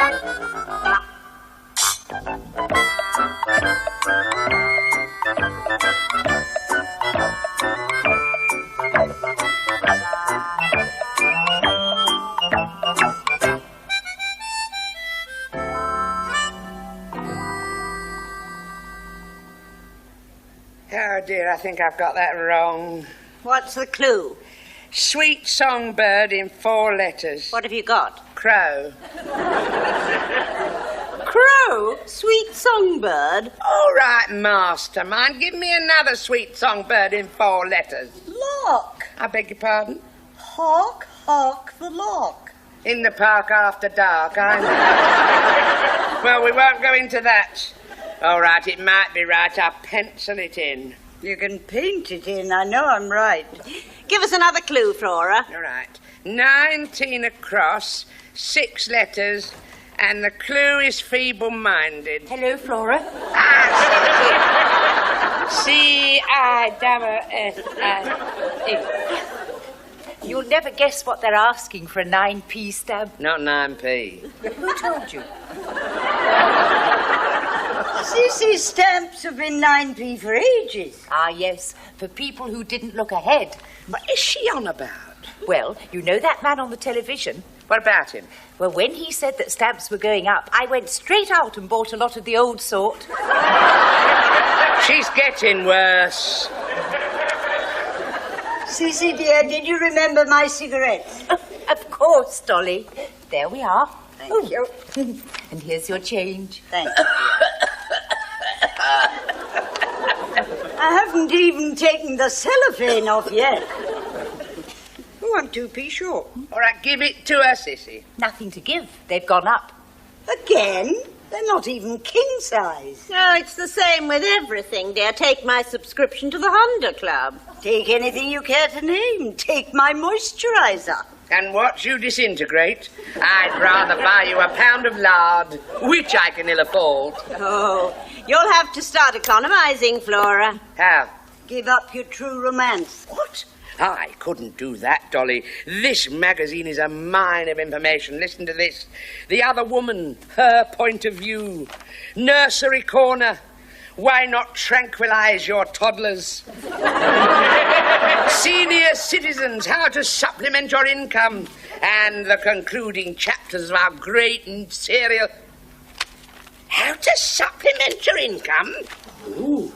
Oh dear, I think I've got that wrong. What's the clue? Sweet songbird in 4 letters. What have you got? Crow. Crow? Sweet songbird? All right, mastermind. Give me another sweet songbird in 4 letters. Lock. I beg your pardon? Hawk, hawk the lock. In the park after dark, I know. Well, we won't go into that. All right, it might be right. I'll pencil it in. You can paint it in. I know I'm right. Give us another clue, Flora. All right. 19 across, 6 letters, and the clue is feeble-minded. Hello, Flora. C-I-double-S-I-E. You'll never guess what they're asking for a 9p stamp. Not 9p. Who told you? Sissy's stamps have been 9p for ages. Ah, yes, for people who didn't look ahead. What is she on about? Well, you know that man on the television? What about him? Well, when he said that stamps were going up, I went straight out and bought a lot of the old sort. She's getting worse. Sissy, dear, did you remember my cigarettes? Of course, Dolly. There we are. Thank you. And here's your change. Thank you, dear. I haven't even taken the cellophane off yet. Oh, I'm 2p short. All right, give it to her, Sissy. Nothing to give. They've gone up. Again? They're not even king size. No, it's the same with everything, dear. Take my subscription to the Honda Club. Take anything you care to name. Take my moisturizer. And watch you disintegrate. I'd rather buy you a pound of lard, which I can ill afford. Oh, you'll have to start economizing, Flora. How? Give up your true romance. What? I couldn't do that, Dolly. This magazine is a mine of information. Listen to this. The other woman, her point of view. Nursery corner. Why not tranquilize your toddlers? Senior citizens, how to supplement your income. And the concluding chapters of our great and serial... How to supplement your income? Ooh.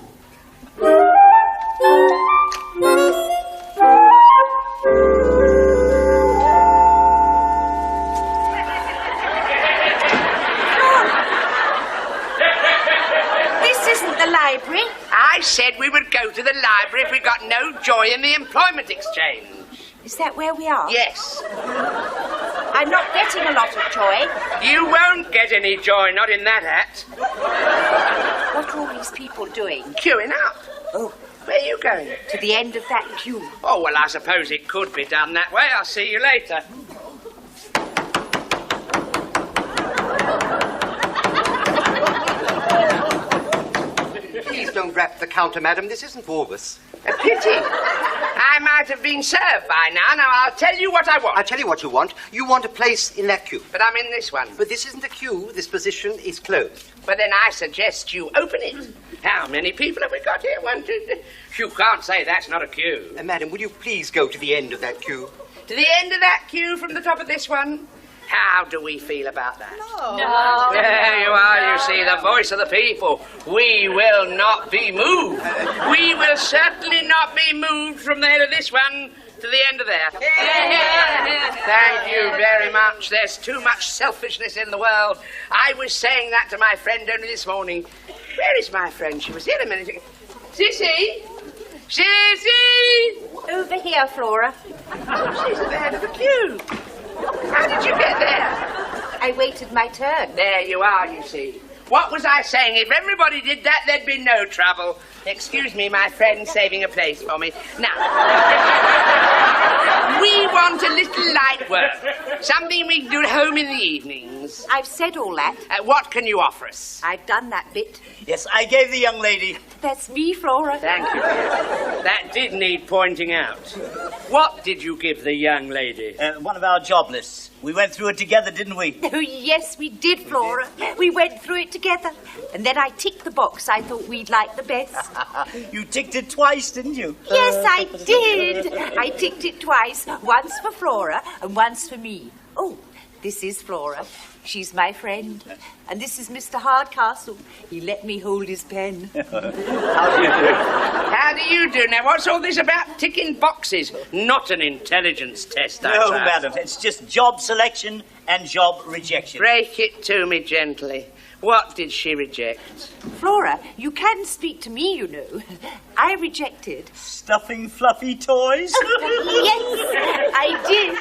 Library? I said we would go to the library if we got no joy in the employment exchange. Is that where we are? Yes. I'm not getting a lot of joy. You won't get any joy, not in that hat. What are all these people doing? Queuing up. Oh. Where are you going? To the end of that queue. Oh, well, I suppose it could be done that way. I'll see you later. Please don't rap the counter, madam. This isn't Woolworths. A pity. I might have been served by now. Now, I'll tell you what I want. I'll tell you what you want. You want a place in that queue. But I'm in this one. But this isn't a queue. This position is closed. But then I suggest you open it. How many people have we got here? 1, 2, 3. You can't say that's not a queue. Madam, will you please go to the end of that queue? To the end of that queue from the top of this one? How do we feel about that? No. There you are, you see, the voice of the people. We will not be moved. We will certainly not be moved from there to this one to the end of there. Thank you very much. There's too much selfishness in the world. I was saying that to my friend only this morning. Where is my friend? She was here a minute ago. Sissy? Sissy! Over here, Flora. Oh, she's at the head of the queue. How did you get there? I waited my turn. There you are, you see. What was I saying? If everybody did that, there'd be no trouble. Excuse me, my friend, saving a place for me. Now, we want a little light work. Something we can do at home in the evening. things. I've said all that. What can you offer us? I've done that bit. Yes, I gave the young lady. That's me, Flora. Thank you. That did need pointing out. What did you give the young lady? One of our job lists. We went through it together, didn't we? Oh, yes, we did, Flora. We went through it together. And then I ticked the box I thought we'd like the best. You ticked it twice, didn't you? Yes, I did. I ticked it twice. Once for Flora and once for me. Oh, this is Flora. She's my friend. And this is Mr. Hardcastle. He let me hold his pen. How do you do? How do you do? Now, what's all this about ticking boxes? Not an intelligence test, I No, trust. madam. It's just job selection and job rejection. Break it to me gently. What did she reject? Flora, you can speak to me, you know. I rejected. Stuffing fluffy toys? Yes, I did.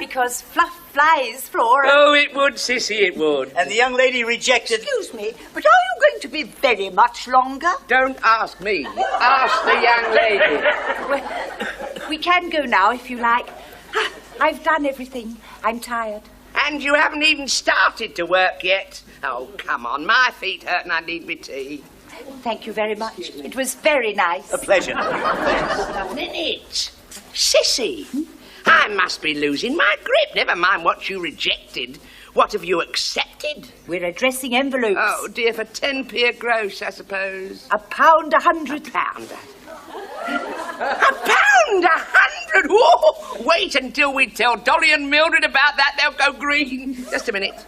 Because fluff flies, Flora. Oh, it would, Sissy, it would. And the young lady rejected... Excuse me, but are you going to be very much longer? Don't ask me. Ask the young lady. Well, we can go now, if you like. I've done everything. I'm tired. And you haven't even started to work yet. Oh, come on. My feet hurt and I need my tea. Thank you very much. It was very nice. A pleasure. Nothing in it. Sissy, I must be losing my grip. Never mind what you rejected. What have you accepted? We're addressing envelopes. Oh, dear, for 10p a gross, I suppose. £1.100. £1. £100! Whoa! Wait until we tell Dolly and Mildred about that. They'll go green. Just a minute.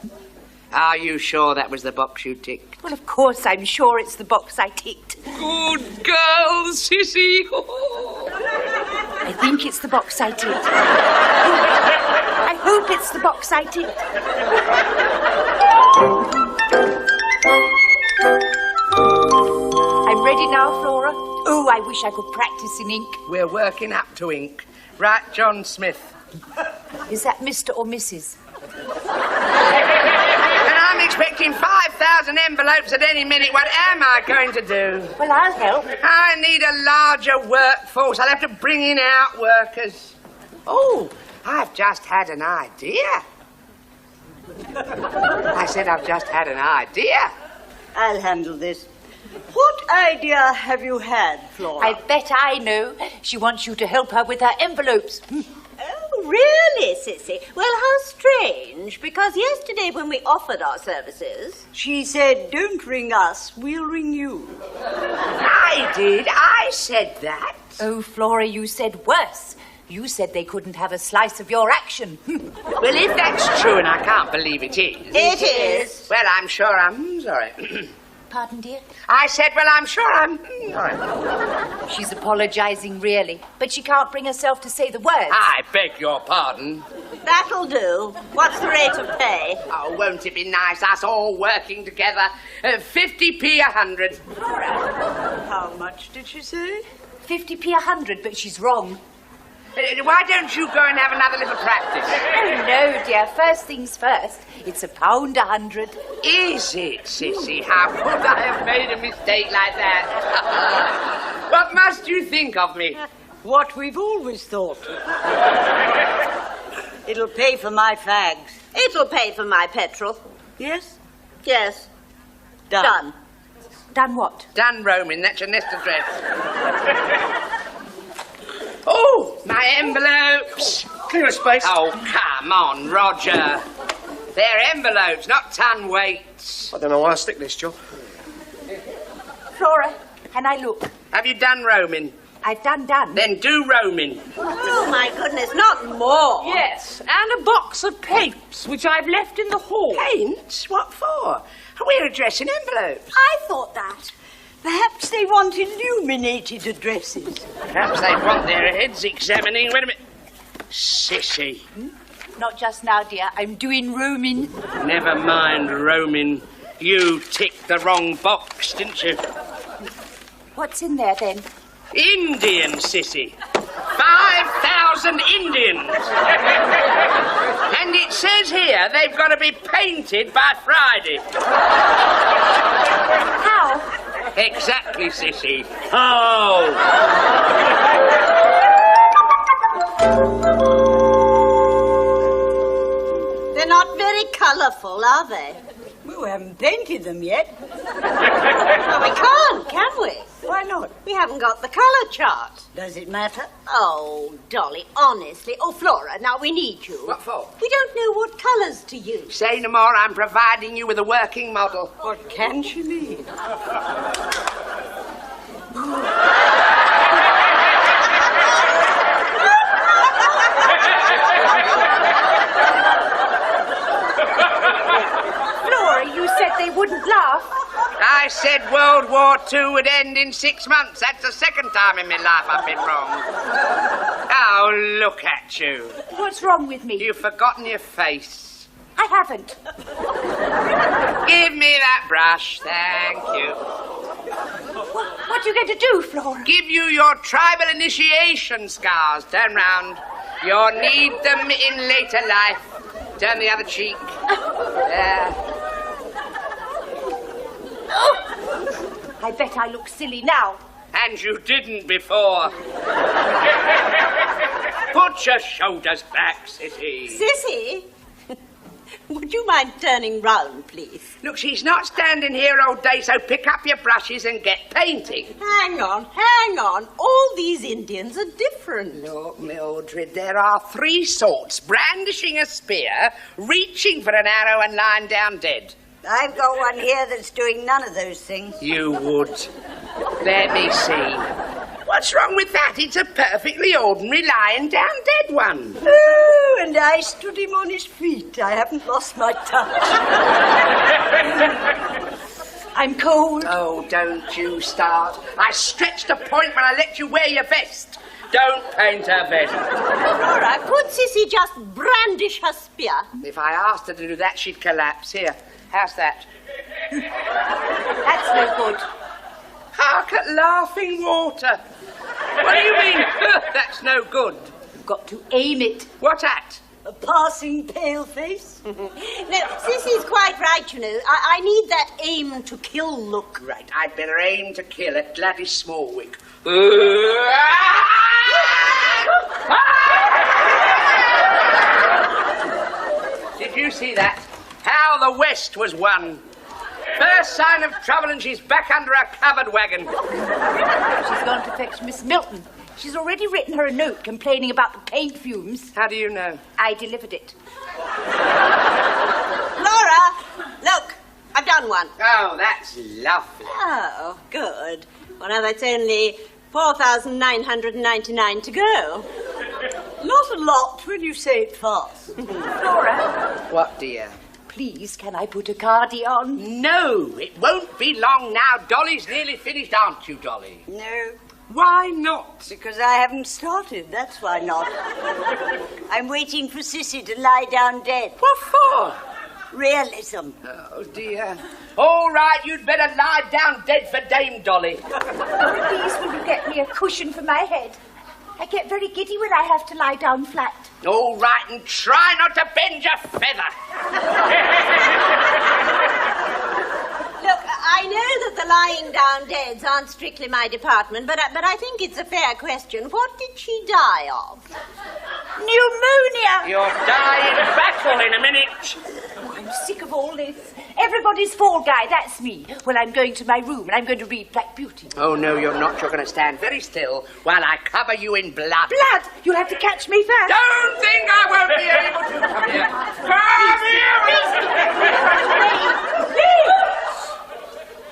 Are you sure that was the box you ticked? Well, of course, I'm sure it's the box I ticked. Good girl, Sissy. I think it's the box I ticked. I hope it's the box I ticked. I'm ready now, Flora. Oh, I wish I could practice in ink. We're working up to ink. Right, John Smith. Is that Mr. or Mrs.? And I'm expecting 5,000 envelopes at any minute. What am I going to do? Well, I'll help. I need a larger workforce. I'll have to bring in out workers. Oh, I've just had an idea. I said I've just had an idea. I'll handle this. What idea have you had, Flora? I bet I know. She wants you to help her with her envelopes. Oh, really, Sissy? Well, how strange, because yesterday when we offered our services... She said, don't ring us, we'll ring you. I did. I said that. Oh, Flora, you said worse. You said they couldn't have a slice of your action. Well, if that's true, and I can't believe it is. It is. Well, I'm sure I'm sorry. Pardon, dear? I said, well, I'm sure I'm sorry. She's apologising, really. But she can't bring herself to say the words. I beg your pardon. That'll do. What's the rate of pay? Oh, won't it be nice, us all working together? 50p 100. How much did she say? 50p 100, but she's wrong. Why don't you go and have another little practice? Oh, no, dear. First things first. It's £1.100. Is it, Sissy? How could I have made a mistake like that? What must you think of me? What we've always thought. It'll pay for my fags. It'll pay for my petrol. Yes? Yes. Done. Done what? Done roaming, that's your nest address. Oh, my envelopes. Clear a space. Oh, come on, Roger. They're envelopes, not ton weights. I don't know why I stick this job. Flora, can I look? Have you done roaming? I've done. Then do roaming. Oh, my goodness, not more. Yes, and a box of paints, which I've left in the hall. Paints? What for? We're addressing envelopes. I thought that. Perhaps they want illuminated addresses. Perhaps they want their heads examining. Wait a minute. Sissy. Not just now, dear. I'm doing roaming. Never mind roaming. You ticked the wrong box, didn't you? What's in there, then? Indian, Sissy. 5,000 Indians. And it says here they've got to be painted by Friday. How? Exactly, Sissy. Oh! They're not not very colourful, are they? We haven't painted them yet. Well, we can't, can we? Why not? We haven't got the colour chart. Does it matter? Oh, Dolly, honestly. Oh, Flora, now we need you. What for? We don't know what colours to use. Say no more, I'm providing you with a working model. What can she mean? Flora, you said they wouldn't laugh. I said World War II would end in 6 months. That's the second time in my life I've been wrong. Oh, look at you. What's wrong with me? You've forgotten your face. I haven't. Give me that brush, thank you. What are you going to do, Flora? Give you your tribal initiation scars. Turn round. You'll need them in later life. Turn the other cheek. There. I bet I look silly now. And you didn't before. Put your shoulders back, Sissy. Sissy? Would you mind turning round, please? Look, she's not standing here all day, so pick up your brushes and get painting. Hang on. All these Indians are different. Look, Mildred, there are 3 sorts. Brandishing a spear, reaching for an arrow and lying down dead. I've got one here that's doing none of those things. You would. Let me see. What's wrong with that? It's a perfectly ordinary lying down dead one. Oh, and I stood him on his feet. I haven't lost my touch. I'm cold. Oh, don't you start. I stretched a point when I let you wear your vest. Don't paint her vest. Flora, could Sissy just brandish her spear? If I asked her to do that, she'd collapse. Here, how's that? That's no good. Hark at laughing water. What do you mean? That's no good. You've got to aim it. What at? A passing pale face? No, Sissy's quite right, you know. I need that aim to kill look. Right, I'd better aim to kill at Gladys Smallwick. Did you see that? How the West was won. First sign of trouble and she's back under a covered wagon. She's gone to fetch Miss Milton. She's already written her a note complaining about the paint fumes. How do you know? I delivered it. Flora, look, I've done one. Oh, that's lovely. Oh, good. Well, now that's only 4,999 to go. Not a lot when you say it fast. Flora, What, dear? please, can I put a cardi on? No, it won't be long now. Dolly's nearly finished, aren't you, Dolly? No, Why not? because I haven't started. That's why not. I'm waiting for Sissy to lie down dead. What for? Realism. Oh, dear. All right, you'd better lie down dead for Dame Dolly. Oh, please, will you get me a cushion for my head? I get very giddy when I have to lie down flat. All right, and try not to bend your feather. Look, I know that the lying down deads aren't strictly my department, but I think it's a fair question. What did she die of? Pneumonia! You'll die in battle in a minute. Oh, I'm sick of all this. Everybody's fall guy, that's me. Well, I'm going to my room and I'm going to read Black Beauty. Oh, no, you're not. You're going to stand very still while I cover you in blood. Blood! You'll have to catch me first. Don't think I won't be able to. Come here. Come here.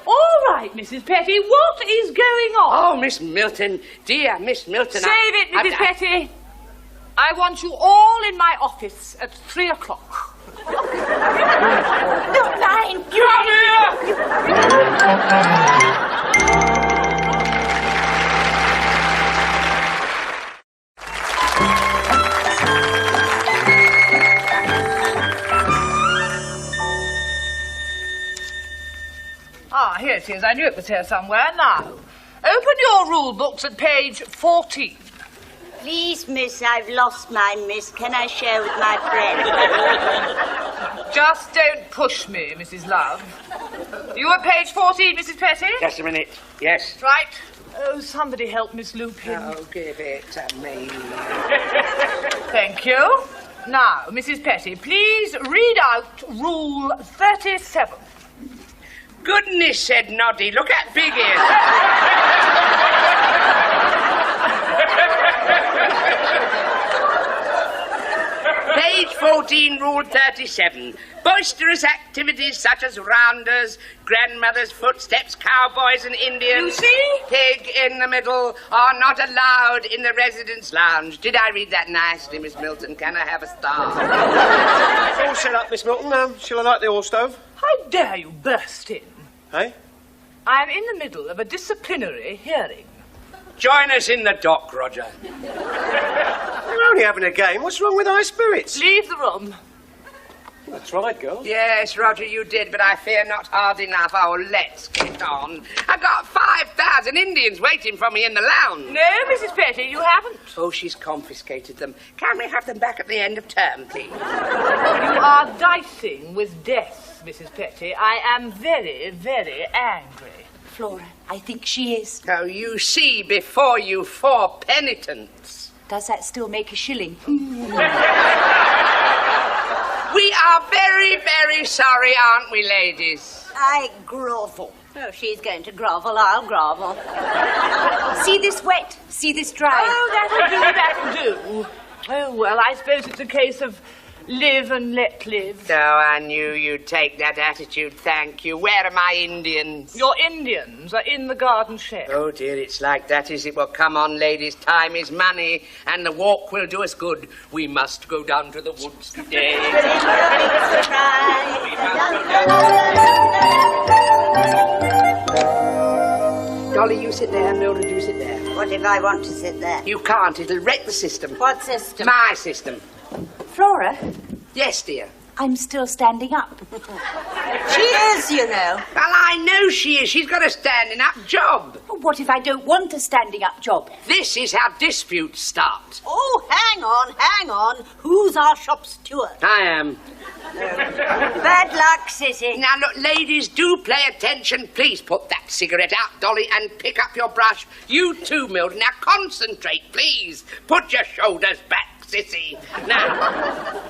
All right, Mrs. Petty, what is going on? Oh, Miss Milton. Dear Miss Milton. Save it, Mrs. Petty. I want you all in my office at 3 o'clock. Don't mind. Come here. Ah, here it is. I knew it was here somewhere. Now, open your rule books at page 14. Please, miss, I've lost mine, miss. Can I share with my friend? Just don't push me, Mrs. Love. You at page 14, Mrs. Petty? Just a minute. Yes. Right. Oh, somebody help Miss Lupin. Oh, give it to me. Thank you. Now, Mrs. Petty, please read out Rule 37. Goodness, said Noddy. Look at big ears. Page 14, Rule 37. Boisterous activities such as rounders, grandmother's footsteps, cowboys and Indians... You see? Pig in the middle are not allowed in the residence lounge. Did I read that nicely, Miss Milton? Can I have a star? It's all set up, Miss Milton. Shall I light the oil stove? How dare you burst in? Hey? I am in the middle of a disciplinary hearing. Join us in the dock, Roger. We're only having a game. What's wrong with high spirits? Leave the room. That's right, girl. Yes, Roger, you did, but I fear not hard enough. Oh, let's get on. I've got 5,000 Indians waiting for me in the lounge. No, Mrs. Petty, you haven't. Oh, she's confiscated them. Can we have them back at the end of term, please? You are dicing with death, Mrs. Petty. I am very, very angry. Flora, I think she is. Oh, you see before you 4 penitents. Does that still make a shilling? We are very, very sorry, aren't we, ladies? I grovel. Oh, she's going to grovel, I'll grovel. See this wet, see this dry. Oh, that'll do. Oh, well, I suppose it's a case of live and let live. So I knew you'd take that attitude, thank you. Where are my Indians? Your Indians are in the garden shed. Oh, dear, it's like that, is it? Well, come on, ladies, time is money, and the walk will do us good. We must go down to the woods today. Dolly, you sit there, Mildred, you sit there. What if I want to sit there? You can't, it'll wreck the system. What system? My system. Flora, Yes, dear. I'm still standing up. She is, you know. Well, I know she is. She's got a standing-up job. What if I don't want a standing-up job? This is how disputes start. Oh, hang on. Who's our shop steward? I am. Bad luck, Sissy. Now, look, ladies, do play attention. Please put that cigarette out, Dolly, and pick up your brush. You too, Mildred. Now, concentrate, please. Put your shoulders back, sissy. Now,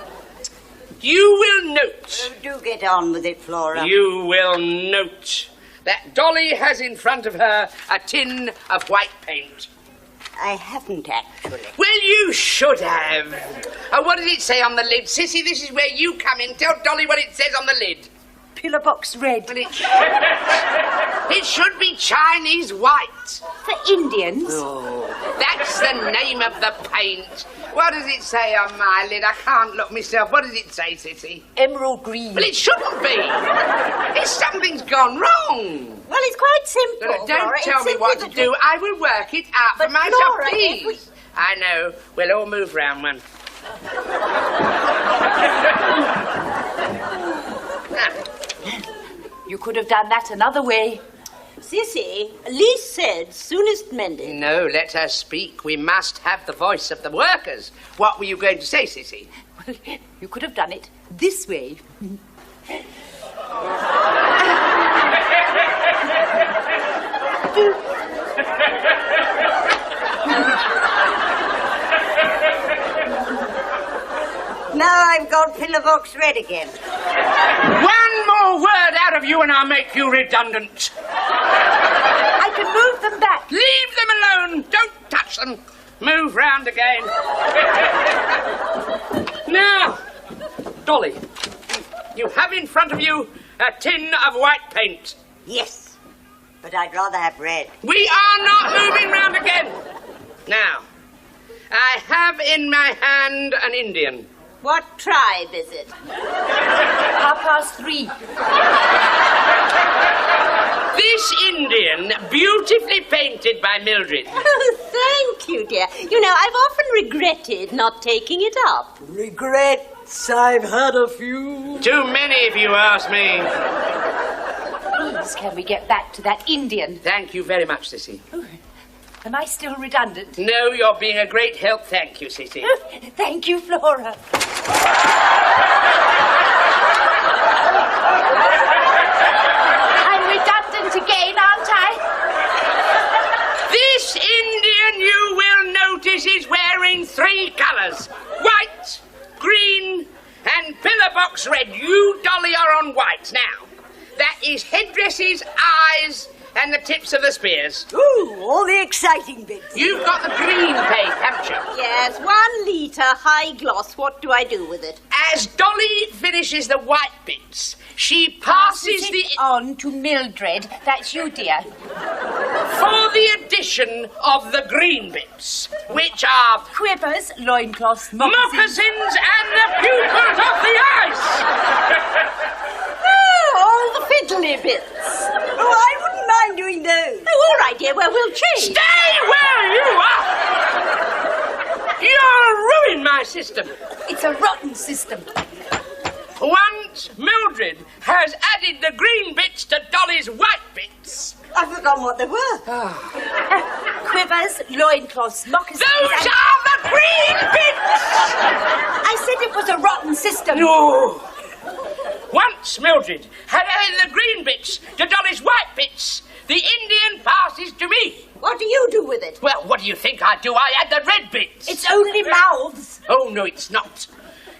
you will note... Oh, do get on with it, Flora. You will note that Dolly has in front of her a tin of white paint. I haven't, actually. Well, you should have. What does it say on the lid? Sissy, this is where you come in. Tell Dolly what it says on the lid. Pillar box red. Well, it should be Chinese white. For Indians? Oh, that's the name of the paint. What does it say on my lid? I can't look myself. What does it say, Sissy? Emerald green. Well, it shouldn't be. Something's gone wrong. Well, it's quite simple, Don't Flora. tell It's me what to simply do. I will work it out But for myself, Flora, please. I know. We'll all move round one. You could have done that another way. Sissy, least said, soonest mended. No, let her speak. We must have the voice of the workers. What were you going to say, Sissy? Well, you could have done it this way. Now I've got pillar box red again. One more word out of you and I'll make you redundant. I can move them back. Leave them alone. Don't touch them. Move round again. Now, Dolly, you have in front of you a tin of white paint. Yes, but I'd rather have red. We are not moving round again. Now, I have in my hand an Indian. What tribe is it? 3:30. This Indian, beautifully painted by Mildred. Oh, thank you, dear. You know, I've often regretted not taking it up. Regrets, I've had a few. Too many, if you ask me. Please, can we get back to that Indian? Thank you very much, Sissy. Am I still redundant? No, you're being a great help. Thank you, Sissy. Thank you, Flora. I'm redundant again, aren't I? This Indian, you will notice, is wearing 3 colours. White, green, You, Dolly, are on white. Now, that is headdresses, eyes, and the tips of the spears. Ooh, all the exciting bits. You've got the green paint, haven't you? Yes, 1 litre high gloss. What do I do with it? As Dolly finishes the white bits, she passes the... on to Mildred. That's you, dear. for the addition of the green bits, which are... Quivers, loincloths, moccasins and the pupils of the ice! All the fiddly bits. Oh, I wouldn't mind doing those. Oh, all right, dear. Well, we'll change. Stay where you are! You'll ruin my system. It's a rotten system. Once Mildred has added the green bits to Dolly's white bits... I've forgotten what they were. Quivers, loincloths, moccasins... Those are the green bits! I said it was a rotten system. No. Once Mildred had added the green bits to Dolly's white bits, the Indian passes to me. What do you do with it? Well, what do you think I do? I add the red bits. It's only mouths. Oh, no, it's not.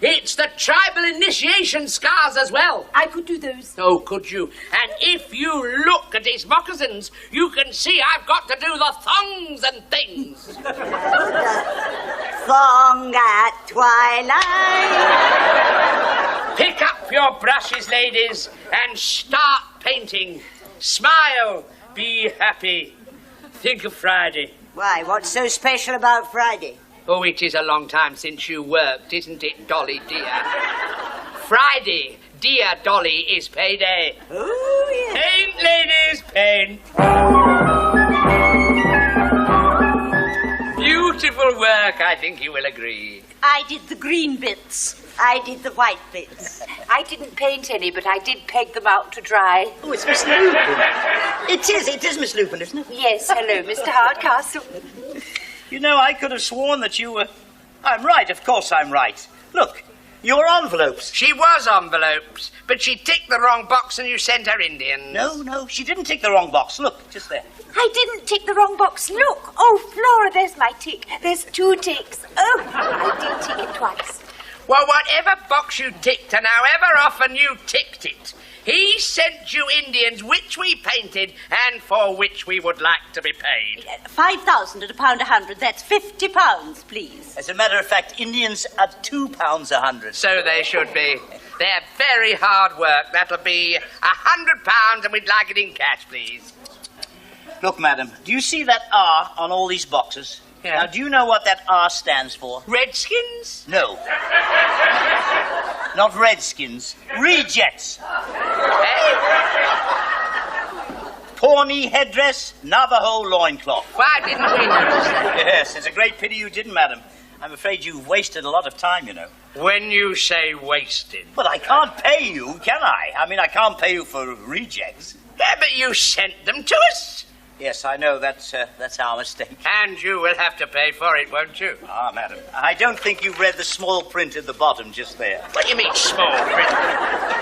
It's the tribal initiation scars as well. I could do those. Oh, could you? And if you look at his moccasins, you can see I've got to do the thongs and things. Thong at twilight. Pick up your brushes, ladies, and start painting. Smile. Be happy. Think of Friday. Why, what's so special about Friday? Oh, it is a long time since you worked, isn't it, Dolly, dear? Friday, dear Dolly, is payday. Oh, yes. Paint, ladies, paint. Beautiful work, I think you will agree. I did the green bits. I did the white bits. I didn't paint any, but I did peg them out to dry. Oh, it's Miss Lupin. It is Miss Lupin, isn't it? Yes, hello, Mr. Hardcastle. You know, I could have sworn that you were... I'm right, of course I'm right. Look, your envelopes. She was envelopes, but she ticked the wrong box and you sent her Indians. No, she didn't tick the wrong box. Look, just there. I didn't tick the wrong box. Look. Oh, Flora, there's my tick. There's 2 ticks. Oh, I did tick it twice. Well, whatever box you ticked and however often you ticked it, he sent you Indians which we painted and for which we would like to be paid. 5,000 at £1.100. That's £50, please. As a matter of fact, Indians at £2 100. So they should be. They're very hard work. That'll be £100 and we'd like it in cash, please. Look, madam, do you see that R on all these boxes? Yeah. Now, do you know what that R stands for? Redskins? No. Not Redskins. Rejects. Pawnee headdress, Navajo loincloth. Why didn't we notice that? Yes, it's a great pity you didn't, madam. I'm afraid you've wasted a lot of time, you know. When you say wasted. But I can't pay you, can I? I mean, I can't pay you for rejects. Yeah, but you sent them to us. Yes, I know. That's our mistake. And you will have to pay for it, won't you? Ah, madam. I don't think you've read the small print at the bottom just there. What do you mean, small print?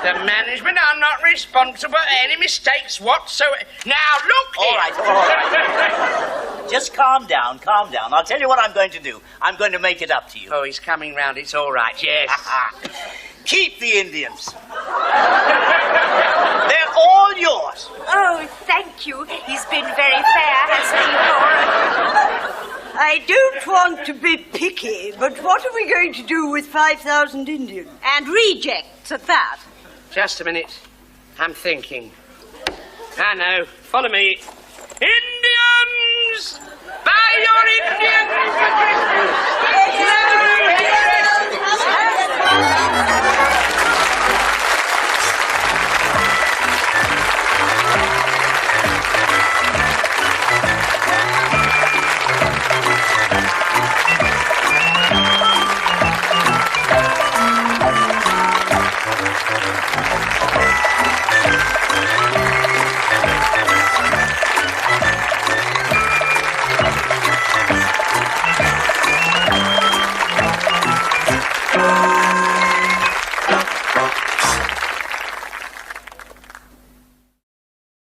The management are not responsible for any mistakes whatsoever. Now, look here. All right. Just calm down. I'll tell you what I'm going to do. I'm going to make it up to you. Oh, he's coming round. It's all right, yes. Keep the Indians. They're all yours. Oh, thank you. He's been very fair, hasn't he, Flora? I don't want to be picky, but what are we going to do with 5,000 Indians? And rejects at that. Just a minute. I'm thinking. I know. Follow me. Indians! Buy your Indians for Christmas!